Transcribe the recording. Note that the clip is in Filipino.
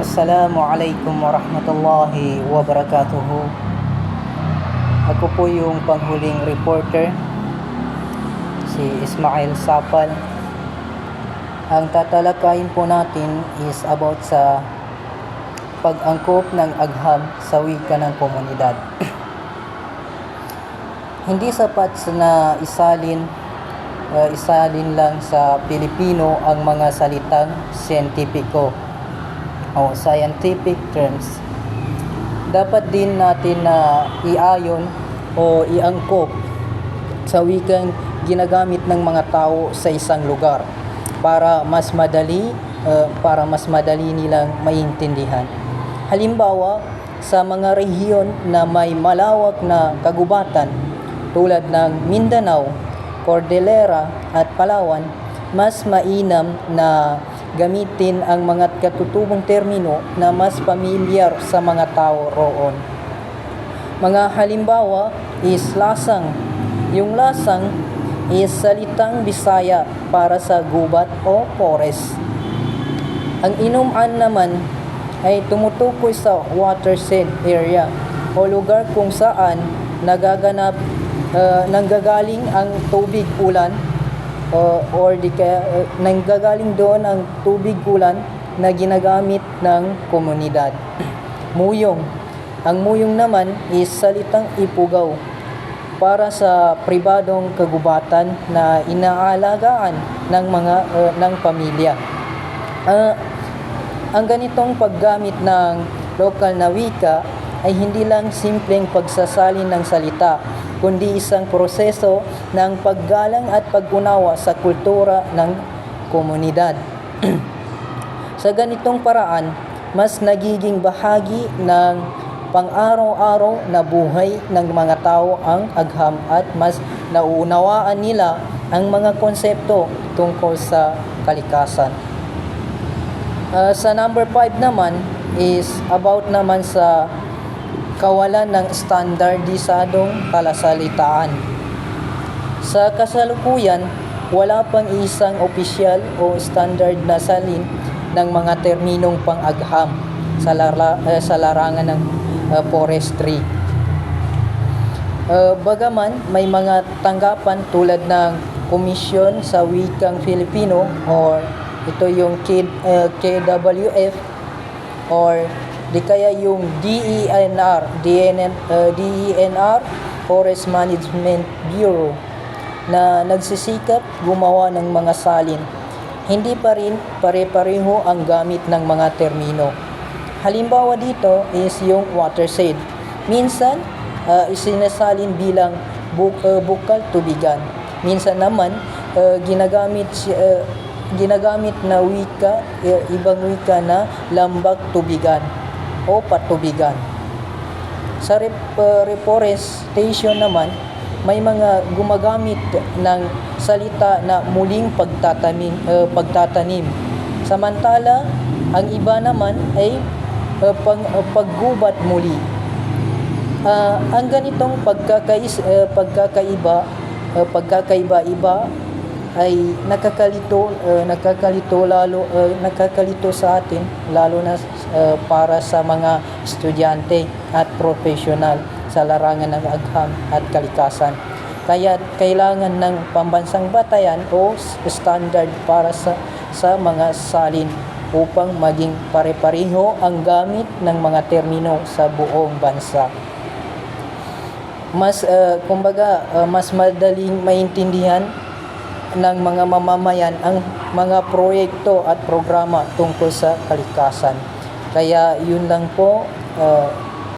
Assalamualaikum warahmatullahi wabarakatuh. Ako po yung panghuling reporter, si Ismail Sapal. Ang tatalakayin po natin is about sa pag-angkop ng agham sa wika ng komunidad. Hindi sapat na isalin lang sa Pilipino ang mga salitang siyentipiko o scientific terms. Dapat din natin na iayon o iangkop sa wikang ginagamit ng mga tao sa isang lugar para mas madali nilang maintindihan. Halimbawa, sa mga rehiyon na may malawak na kagubatan tulad ng Mindanao, Cordillera at Palawan, mas mainam na gamitin ang mga katutubong termino na mas pamilyar sa mga tao roon. Mga halimbawa is lasang. Yung lasang is salitang Bisaya para sa gubat o forest. Ang inuman naman ay tumutukoy sa watershed area o lugar kung saan nanggagaling ang tubig ulan nanggagaling doon ang tubig ulan na ginagamit ng komunidad. Muyong. Ang muyong naman is salitang Ipugaw para sa pribadong kagubatan na inaalagaan ng pamilya. Ang ganitong paggamit ng lokal na wika ay hindi lang simpleng pagsasalin ng salita, kundi isang proseso ng paggalang at pag-unawa sa kultura ng komunidad. Sa ganitong paraan, mas nagiging bahagi ng pang-araw-araw na buhay ng mga tao ang agham at mas nauunawaan nila ang mga konsepto tungkol sa kalikasan. Sa number 5 naman is about naman sa kawalan ng standardisadong talasalitaan. Sa kasalukuyan, wala pang isang opisyal o standard na salin ng mga terminong pang-agham sa larangan ng forestry. Bagaman may mga tanggapan tulad ng Komisyon sa Wikang Filipino or ito yung KWF or di kaya yung DENR, Forest Management Bureau, na nagsisikap gumawa ng mga salin. Hindi pa rin pare-pareho ang gamit ng mga termino. Halimbawa dito is yung watershed. Minsan, isinasalin bilang bukal tubigan. Minsan naman, ginagamit na wika, ibang wika na lambak tubigan o patubigan. Sa reforestation naman, may mga gumagamit ng salita na muling pagtatanim. Samantala, ang iba naman ay paggubat muli. Ang ganitong pagkakaiba-iba ay nakakalito sa atin, lalo na para sa mga estudyante at profesional sa larangan ng agham at kalikasan. Kaya kailangan ng pambansang batayan o standard para sa mga salin upang maging pare-pareho ang gamit ng mga termino sa buong bansa. Mas madaling maintindihan ng mga mamamayan ang mga proyekto at programa tungkol sa kalikasan. Kaya yun lang po.